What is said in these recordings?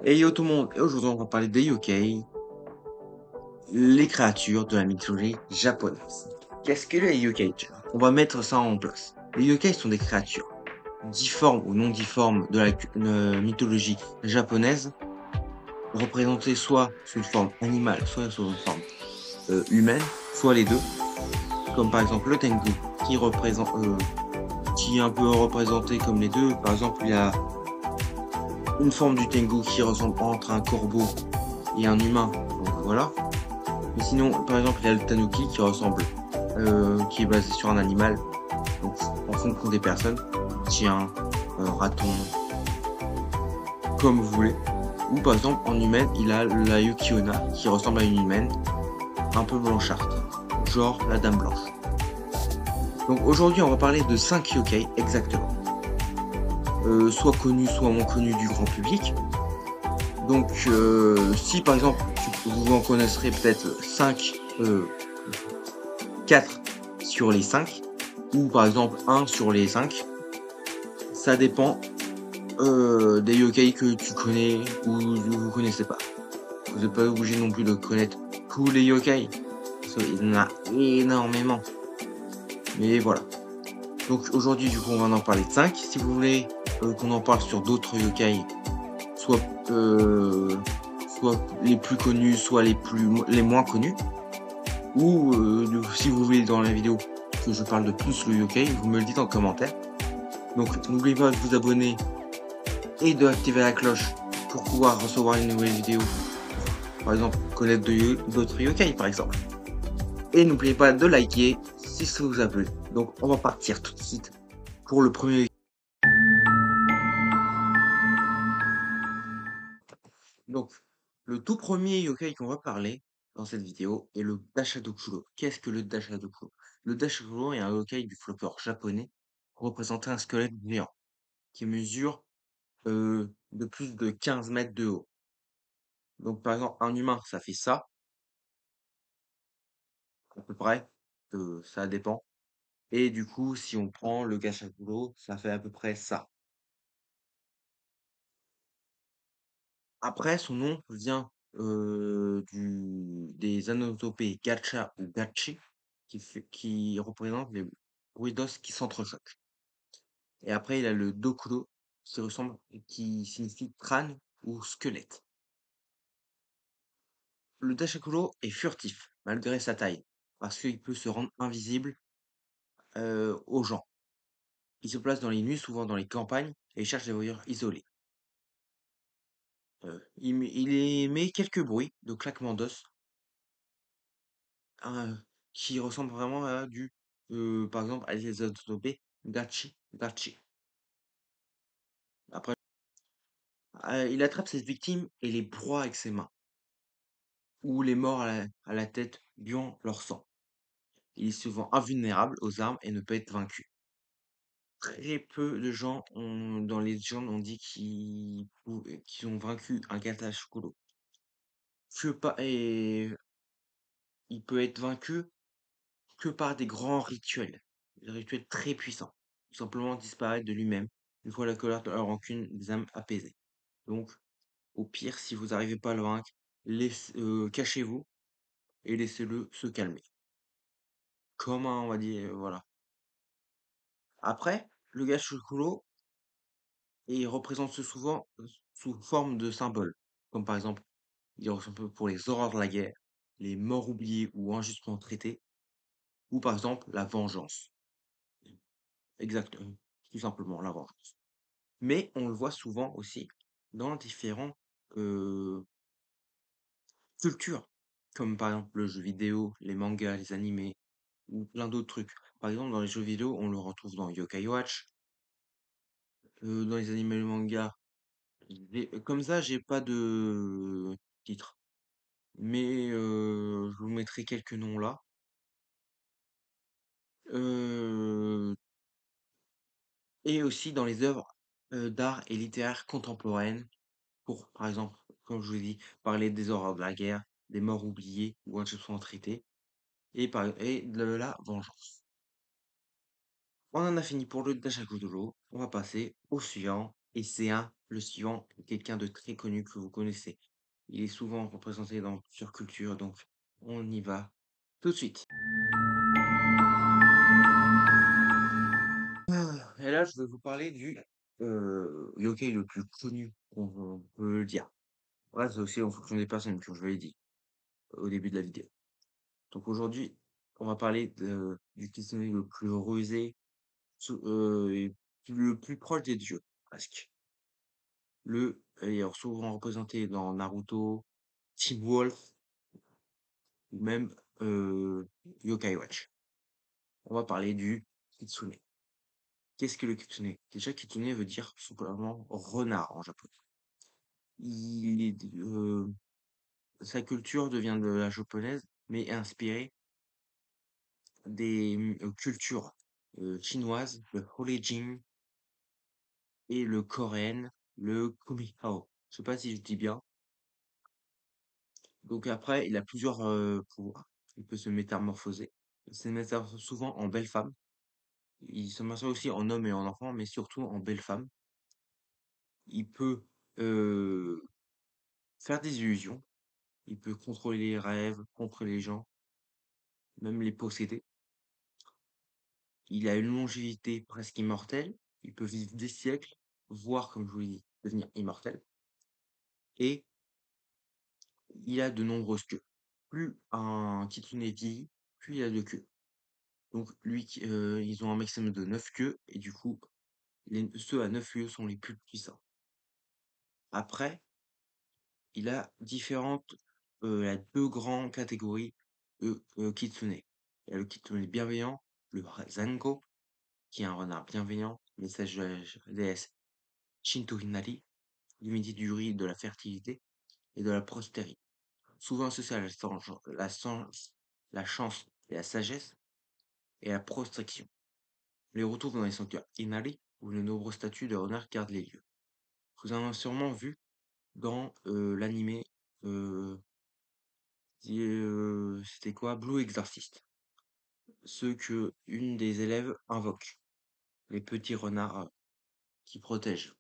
Hey yo tout le monde, et aujourd'hui on va parler des yokai, les créatures de la mythologie japonaise. Qu'est-ce que les yokai? On va mettre ça en place. Les yokai sont des créatures, difformes ou non difformes de la mythologie japonaise, représentées soit sous une forme animale, soit sous une forme humaine, soit les deux. Comme par exemple le Tengu, qui est un peu représenté comme les deux. Par exemple, il y a une forme du Tengu qui ressemble entre un corbeau et un humain. Donc voilà. Mais sinon, par exemple, il y a le tanuki qui est basé sur un animal, donc en fonction des personnes, chien, raton, comme vous voulez. Ou par exemple, en humaine, il a la yukiona, qui ressemble à une humaine, un peu blanchâtre, genre la dame blanche. Donc aujourd'hui, on va parler de 5 yokai exactement. Soit connus, soit moins connus du grand public. Donc si par exemple, vous en connaisserez peut-être 5, 4 sur les 5, ou par exemple 1 sur les 5. Ça dépend des yokai que tu connais ou vous connaissez pas. Vous n'êtes pas obligé non plus de connaître tous les yokai. Parce qu'il y en a énormément. Mais voilà. Donc aujourd'hui, du coup, on va en parler de 5. Si vous voulez qu'on en parle sur d'autres yokai, soit, soit les plus connus, soit les moins connus, ou si vous voulez dans la vidéo que je parle de plus le yokai, vous me le dites en commentaire. Donc n'oubliez pas de vous abonner et de activer la cloche pour pouvoir recevoir une nouvelle vidéo. Par exemple, connaître d'autres yokai par exemple. Et n'oubliez pas de liker si ça vous a plu. Donc on va partir tout de suite pour le premier. Donc le tout premier yokai qu'on va parler dans cette vidéo est le Dashadokuro. Qu'est-ce que le Dashadokuro? Le Dashadokuro est un yokai du folklore japonais représentant un squelette géant qui mesure de plus de 15 mètres de haut. Donc par exemple, un humain, ça fait ça, à peu près, ça dépend. Et du coup, si on prend le Gachaguro, ça fait à peu près ça. Après, son nom vient des anotopées gacha ou gachi, qui représentent les bruits d'os qui s'entrechoquent. Et après, il a le dokuro, qui signifie crâne ou squelette. Le Dashakuro est furtif, malgré sa taille, parce qu'il peut se rendre invisible aux gens. Il se place dans les nuits, souvent dans les campagnes, et cherche des voyeurs isolés. Il émet quelques bruits de claquements d'os, hein, qui ressemblent vraiment à par exemple, à des onomatopées gachi, gachi. Après, il attrape ses victimes et les broie avec ses mains, ou les mord à la tête, buant leur sang. Il est souvent invulnérable aux armes et ne peut être vaincu. Très peu de gens dans les légendes ont dit qu'ils ont vaincu un Gatachkulo. Et il peut être vaincu que par des grands rituels, des rituels très puissants, tout simplement disparaître de lui-même, une fois la colère de la rancune des âmes apaisées. Donc, au pire, si vous n'arrivez pas à le vaincre, cachez-vous et laissez-le se calmer. Comme un, on va dire, voilà. Après, le Gachukulo, il représente souvent sous forme de symboles, comme par exemple, il ressemble pour les horreurs de la guerre, les morts oubliés ou injustement traités, ou par exemple la vengeance. Exactement, tout simplement la vengeance. Mais on le voit souvent aussi dans différentes cultures, comme par exemple le jeu vidéo, les mangas, les animés, ou plein d'autres trucs. Par exemple, dans les jeux vidéo, on le retrouve dans Yokai Watch, dans les animés et les mangas. Comme ça, j'ai pas de titre. Mais je vous mettrai quelques noms là. Euh, et aussi dans les œuvres d'art et littéraires contemporaines, pour, par exemple, comme je vous dis, parler des horreurs de la guerre, des morts oubliés ou injustement traités, et de la vengeance. On en a fini pour le Dashakuduro. On va passer au suivant. Et c'est le suivant, quelqu'un de très connu que vous connaissez. Il est souvent représenté dans plusieurs cultures, donc on y va tout de suite. Et là, je vais vous parler du yokai le plus connu, on peut le dire. Ouais, c'est aussi en fonction des personnes, comme je l'ai dit au début de la vidéo. Donc aujourd'hui, on va parler du kitsune le plus rusé et le plus proche des dieux, presque. Et alors souvent représenté dans Naruto, Team Wolf, ou même Yokai Watch. On va parler du kitsune. Qu'est-ce que le kitsune? Déjà, kitsune veut dire simplement renard en japonais. Il est, sa culture devient de la japonaise, mais est inspirée des cultures chinoises, le Holijin et le coréen, le Kumihao. Je sais pas si je dis bien. Donc après, il a plusieurs pouvoirs. Il peut se métamorphoser. Il se métamorphose souvent en belle femme. Il se métamorphose aussi en homme et en enfant, mais surtout en belle femme. Il peut euh, faire des illusions. Il peut contrôler les rêves, contrôler les gens, même les posséder. Il a une longévité presque immortelle. Il peut vivre des siècles, voire, comme je vous l'ai dit, devenir immortel. Et il a de nombreuses queues. Plus un kitsune vieillit, plus il a de queues. Donc lui, ils ont un maximum de 9 queues, et du coup, ceux à 9 queues sont les plus puissants. Après, il a il a deux grandes catégories de kitsune. Il y a le kitsune bienveillant, le Zango, qui est un renard bienveillant, message de la déesse Shinto Hinari, divinité du riz, de la fertilité et de la prospérité. Souvent associé à la chance et la sagesse et la protection. On les retrouve dans les sanctuaires Inari, où de nombreuses statues de renards gardent les lieux. Vous en avez sûrement vu dans l'animé, c'était quoi? Blue Exorcist. Ceux que une des élèves invoque. Les petits renards qui protègent.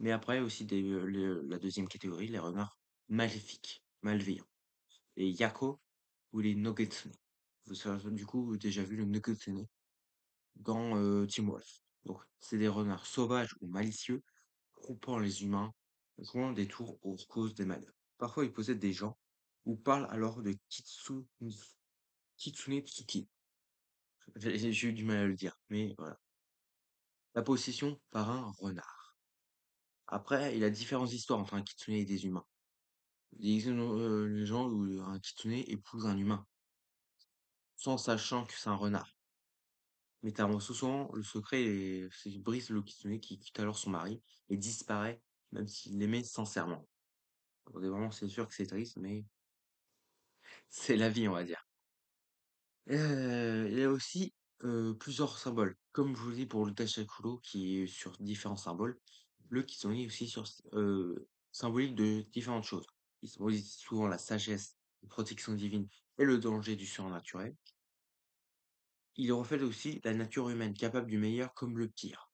Mais après aussi la deuxième catégorie, les renards maléfiques, malveillants. Les Yako ou les Nogetsune. Du coup, vous avez déjà vu le Nogetsune dans Team Wolf. Donc, c'est des renards sauvages ou malicieux, groupant les humains, jouant des tours aux causes des malheurs. Parfois, ils possèdent des gens ou parlent alors de Kitsune Tsuki. J'ai eu du mal à le dire, mais voilà. La possession par un renard. Après, il y a différentes histoires entre un kitsune et des humains. Il y a les gens où un kitsune épouse un humain, sans sachant que c'est un renard. Mais t'as souvent le secret c'est Brice le kitsune qui quitte alors son mari et disparaît, même s'il l'aimait sincèrement. On est vraiment, c'est sûr que c'est triste, mais c'est la vie, on va dire. Il y a aussi plusieurs symboles. Comme je vous dis pour le Tachakuro, qui est sur différents symboles, le kitsune est aussi sur symbolique de différentes choses. Il symbolise souvent la sagesse, la protection divine et le danger du surnaturel. Il reflète aussi la nature humaine, capable du meilleur comme le pire.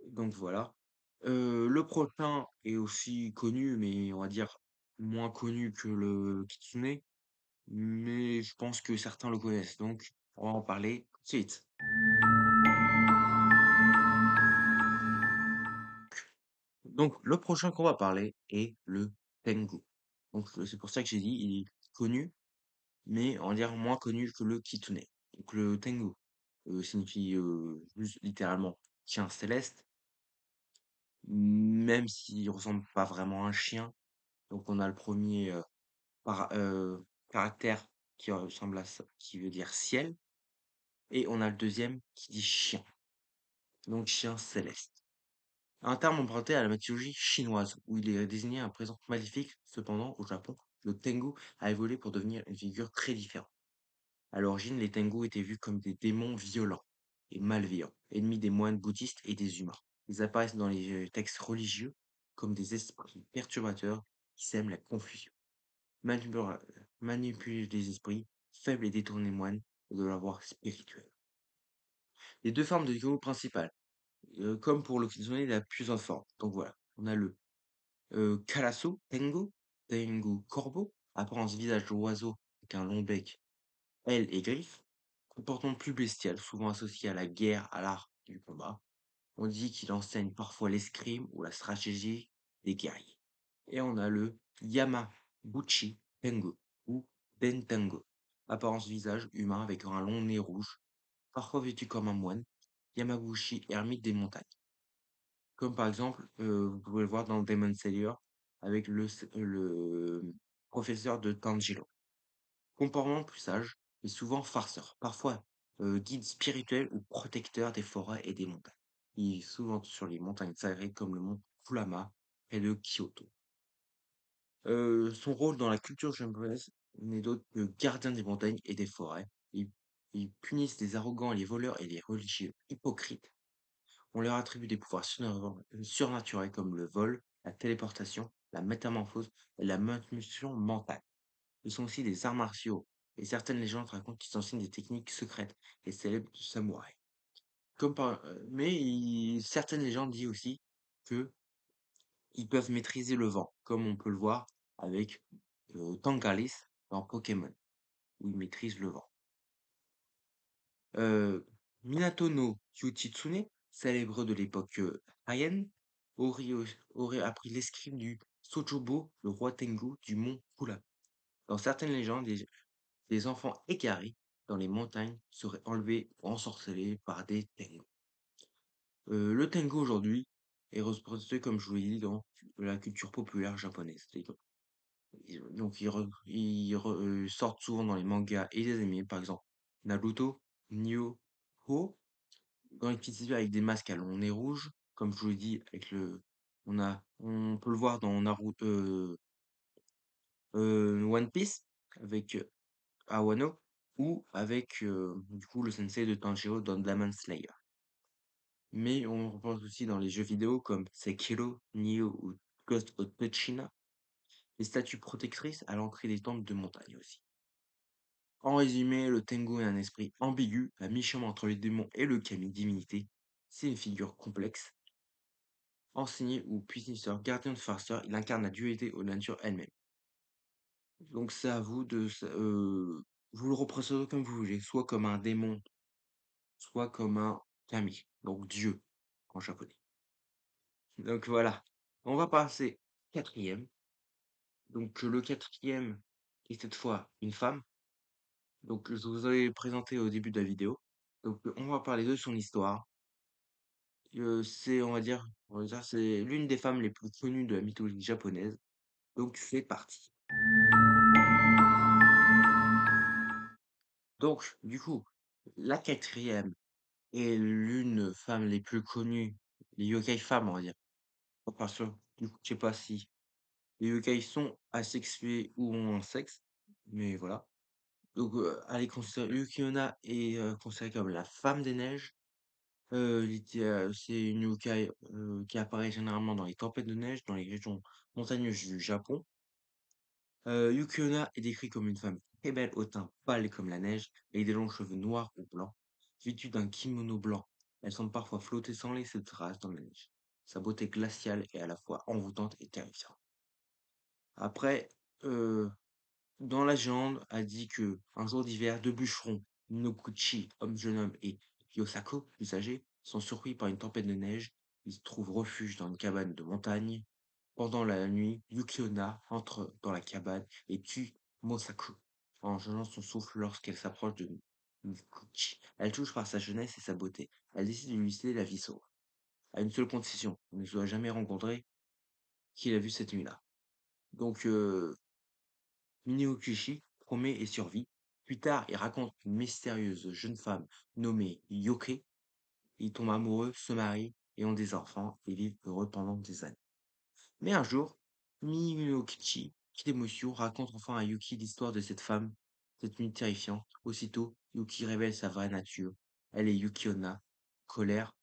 Donc voilà. Le prochain est aussi connu, mais on va dire moins connu que le kitsune, mais je pense que certains le connaissent, donc on va en parler tout de suite. Donc le prochain qu'on va parler est le Tengu. Donc c'est pour ça que j'ai dit il est connu, mais on va dire moins connu que le kitsune. Donc le Tengu signifie juste littéralement chien céleste, même s'il ressemble pas vraiment à un chien. Donc on a le premier caractère qui ressemble à ça, qui veut dire ciel, et on a le deuxième qui dit chien, donc chien céleste. Un terme emprunté à la mythologie chinoise, où il est désigné un présent maléfique. Cependant, au Japon, le Tengu a évolué pour devenir une figure très différente. À l'origine, les Tengu étaient vus comme des démons violents et malveillants, ennemis des moines bouddhistes et des humains. Ils apparaissent dans les textes religieux comme des esprits perturbateurs qui sèment la confusion, manipulent, manipulent les esprits, faibles et détournés moines de la voie spirituelle. Les deux formes de Tengu principales. comme pour l'Okizune la plus en forme. Donc voilà, on a le Calasso, Tengu corbeau, apparence visage d'oiseau avec un long bec, ailes et griffes, comportement plus bestial, souvent associé à la guerre, à l'art du combat. On dit qu'il enseigne parfois l'escrime ou la stratégie des guerriers. Et on a le Yamabuchi Tengu ou Bentengu, apparence visage humain avec un long nez rouge, parfois vêtu comme un moine, Yamabushi ermite des montagnes. Comme par exemple, vous pouvez le voir dans Demon Slayer avec le professeur de Tanjiro. Comportement plus sage, mais souvent farceur, parfois guide spirituel ou protecteur des forêts et des montagnes. Il est souvent sur les montagnes sacrées comme le mont Kurama près de Kyoto. Son rôle dans la culture japonaise n'est d'autre que gardien des montagnes et des forêts. Ils, ils punissent les arrogants, les voleurs et les religieux hypocrites. On leur attribue des pouvoirs surnaturels comme le vol, la téléportation, la métamorphose et la manipulation mentale. Ils sont aussi des arts martiaux, et certaines légendes racontent qu'ils enseignent des techniques secrètes et célèbres du samouraï. Certaines légendes disent aussi que ils peuvent maîtriser le vent, comme on peut le voir avec Tangalis dans Pokémon, où ils maîtrisent le vent. Euh, Minato no Yuchitsune, célèbre de l'époque Heian, aurait, aurait appris l'escrime du Sojobo, le roi Tengu du mont Kula. Dans certaines légendes, des enfants égarés dans les montagnes seraient enlevés ou ensorcelés par des Tengu. Le Tengu aujourd'hui est représenté, comme je vous l'ai dit, dans la culture populaire japonaise. Donc sortent souvent dans les mangas et les animés, par exemple Naruto, Nioh, dans les petites histoires avec des masques à long nez rouge, comme je vous l'ai dit, on peut le voir dans Naruto, One Piece, avec Awano, ou avec, du coup, le sensei de Tanjiro dans Demon Slayer. Mais on le reprend aussi dans les jeux vidéo comme Sekiro, Nioh ou Ghost of Tsushima, les statues protectrices à l'entrée des temples de montagne aussi. En résumé, le Tengu est un esprit ambigu, à mi-chemin entre les démons et le kami divinité. C'est une figure complexe. Enseigné ou punisseur, gardien de farceur, il incarne la dualité aux natures elle-même. Donc c'est à vous vous le représentez comme vous voulez, soit comme un démon, soit comme un kami, donc Dieu en japonais. Donc voilà, on va passer quatrième. Donc le quatrième est cette fois une femme. Donc je vous avais présenté au début de la vidéo. Donc on va parler de son histoire. On va dire, c'est l'une des femmes les plus connues de la mythologie japonaise. Donc c'est parti. Donc du coup, la quatrième est l'une femme les plus connues, les yokai femmes, on va dire. Parce que du coup, je sais pas si les yokai sont asexués ou ont un sexe, mais voilà. Donc, Yukiona est considérée comme la femme des neiges. C'est une yokai qui apparaît généralement dans les tempêtes de neige, dans les régions montagneuses du Japon. Yukiona est décrite comme une femme très belle au teint pâle comme la neige, avec des longs cheveux noirs ou blancs, vêtue d'un kimono blanc. Elle semble parfois flotter sans laisser de traces dans la neige. Sa beauté glaciale est à la fois envoûtante et terrifiante. Après, euh, dans la légende, a dit que un jour d'hiver, deux bûcherons, Noguchi, homme jeune homme, et Yosako, plus âgé, sont surpris par une tempête de neige. Ils trouvent refuge dans une cabane de montagne. Pendant la nuit, Yukiona entre dans la cabane et tue Mosaku en gelant son souffle lorsqu'elle s'approche de Noguchi. Elle touche par sa jeunesse et sa beauté. Elle décide de lui céder la vie sauve. À une seule condition, on ne soit jamais rencontré qu'il a vu cette nuit-là. Donc, Mineo-Kishi promet et survit. Plus tard, il raconte une mystérieuse jeune femme nommée Yoke. Ils tombent amoureux, se marient et ont des enfants et vivent heureux pendant des années. Mais un jour, Mineo-Kishi, Hidemoshu, raconte enfin à Yuki l'histoire de cette femme, cette nuit terrifiante. Aussitôt, Yuki révèle sa vraie nature. Elle est Yukiona, colère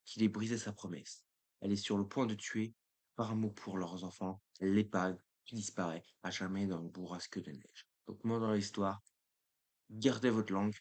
qu'il ait brisé sa promesse. Elle est sur le point de tuer, par amour pour leurs enfants, l'épave qui disparaît à jamais dans une bourrasque de neige. Donc, moi, dans l'histoire, gardez votre langue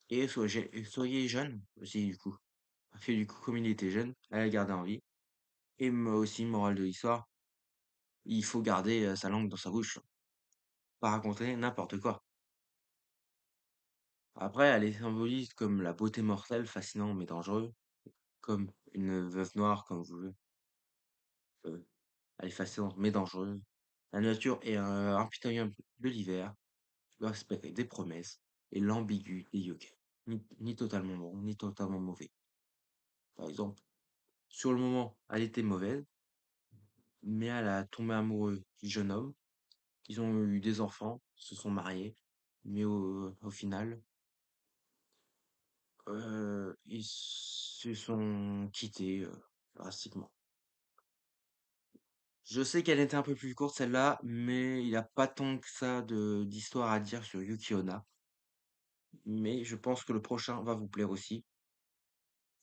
et soyez jeune aussi, du coup. fait du coup comme il était jeune, elle a gardé en vie. Et aussi, morale de l'histoire, il faut garder sa langue dans sa bouche, pas raconter n'importe quoi. Après, elle est symbolise comme la beauté mortelle, fascinant mais dangereux, comme une veuve noire, comme vous voulez. Euh, Elle est fascinante mais dangereuse. La nature est impitoyable de l'hiver, le respect des promesses et l'ambigu des yokai. Ni totalement bon, ni totalement mauvais. Par exemple, sur le moment, elle était mauvaise, mais elle a tombé amoureux du jeune homme. Ils ont eu des enfants, se sont mariés, mais au final, ils se sont quittés drastiquement. Je sais qu'elle était un peu plus courte celle-là, mais il n'y a pas tant que ça de d'histoire à dire sur Yuki Onna. Mais je pense que le prochain va vous plaire aussi.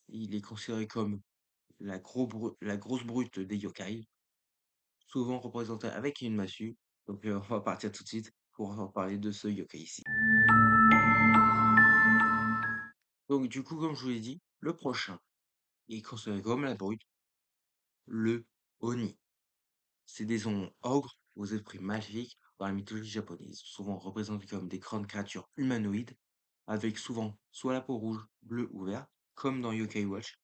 Il est considéré comme la grosse brute des yokai, souvent représentée avec une massue. Donc on va partir tout de suite pour en parler de ce yokai ici. Donc du coup, comme je vous l'ai dit, le prochain est considéré comme la brute, le Oni. C'est des ogres aux esprits maléfiques dans la mythologie japonaise, souvent représentés comme des grandes créatures humanoïdes, avec souvent soit la peau rouge, bleue ou verte, comme dans Yokai Watch,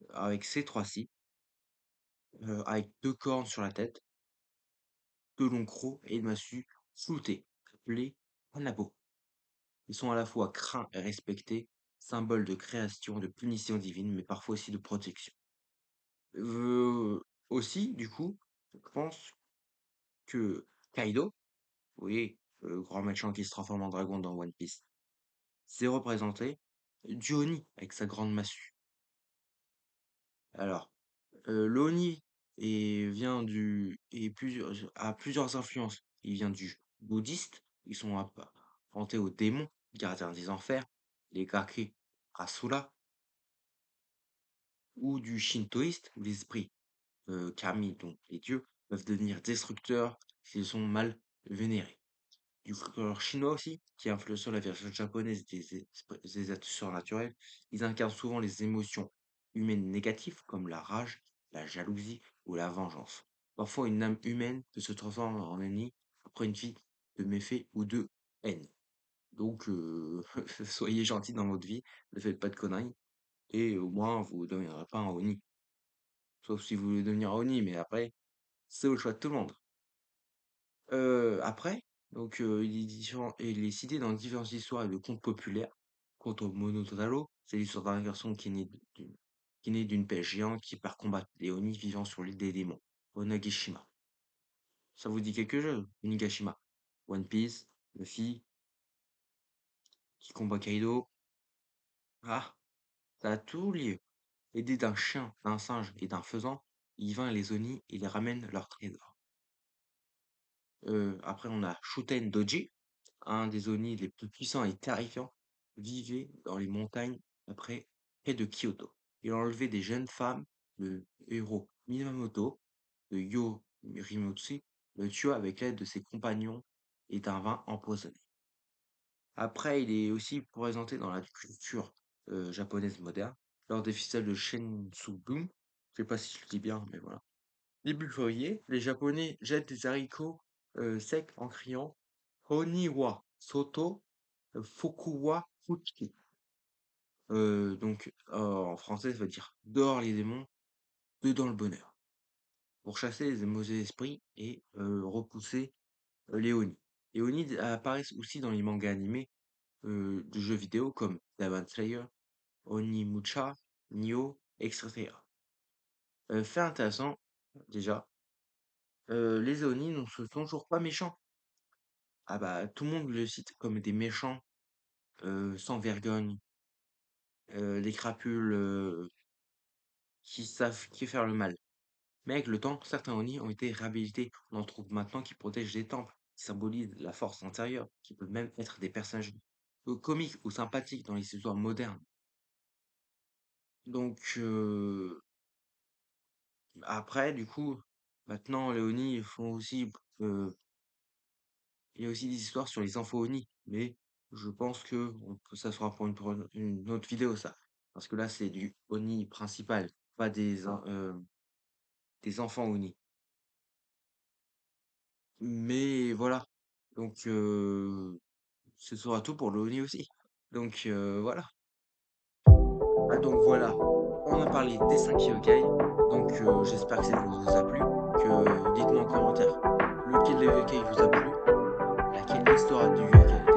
avec ces trois-ci, avec deux cornes sur la tête, deux longs crocs et une massue floutée, appelée Hanabo. Ils sont à la fois craints et respectés, symbole de création, de punition divine, mais parfois aussi de protection. Aussi, du coup, je pense que Kaido, oui, le grand méchant qui se transforme en dragon dans One Piece, c'est représenté du Oni avec sa grande massue. Alors, l'Oni a plusieurs influences. Il vient du bouddhiste, ils sont apparentés aux démons, gardiens des enfers, les Gaki Asura, ou du shintoïste, où les esprits kami, donc les dieux, peuvent devenir destructeurs s'ils sont mal vénérés. Du folklore chinois aussi, qui influence sur la version japonaise des êtres surnaturels. Ils incarnent souvent les émotions humaines négatives, comme la rage, la jalousie ou la vengeance. Parfois, une âme humaine peut se transformer en ennemi après une vie de méfaits ou de haine. Donc, soyez gentils dans votre vie, ne faites pas de conneries, et au moins, vous ne deviendrez pas un Oni. Sauf si vous voulez devenir un Oni, mais après, c'est au choix de tout le monde. Après, donc il est cité dans différentes histoires et de contes populaires. Quant au Monotataro, c'est l'histoire d'un garçon qui est né d'une pêche géante qui part combattre les Oni vivant sur l'île des démons, Onagashima. Ça vous dit quelque chose? Onigashima. One Piece, Luffy, qui combat Kaido. Ah, ça a tout lieu. Aidé d'un chien, d'un singe et d'un faisan, il vainc les Oni et les ramène leur trésor. Après on a Shuten Doji, un des Oni les plus puissants et terrifiants, vivait dans les montagnes près de Kyoto. Il a enlevé des jeunes femmes, le héros Minamoto de Yorimotsu le tua avec l'aide de ses compagnons et d'un vin empoisonné. Après, il est aussi présenté dans la culture japonaise moderne, lors des ficelles de Shensugum. Je sais pas si je le dis bien, mais voilà. Début février, les Japonais jettent des haricots secs en criant Honi wa Soto Fuku wa Fuchi. En français, ça veut dire dehors les démons, dedans le bonheur. Pour chasser les mauvais esprits et repousser les Oni. Les Oni apparaissent aussi dans les mangas animés de jeux vidéo comme Demon Slayer, Onimucha, Nioh, etc. Fait intéressant, déjà, les Oni ne sont toujours pas méchants. Ah bah, tout le monde le cite comme des méchants, sans vergogne, des crapules qui savent que faire le mal. Mais avec le temps, certains Oni ont été réhabilités. On en trouve maintenant qui protègent des temples, qui symbolisent la force intérieure, qui peuvent même être des personnages comiques ou sympathiques dans les histoires modernes. Donc, après, du coup, maintenant, les Oni font aussi, il y a aussi des histoires sur les infos Oni, mais je pense que ça sera pour une autre vidéo, ça. Parce que là, c'est du Oni principal, pas des enfants Oni. Mais voilà. Donc, ce sera tout pour le Oni aussi. Donc, voilà. Ah, donc voilà. On a parlé des 5 yokai. Donc, j'espère que ça vous a plu. Dites-moi en commentaire lequel des yokai vous a plu, laquelle histoire du yokai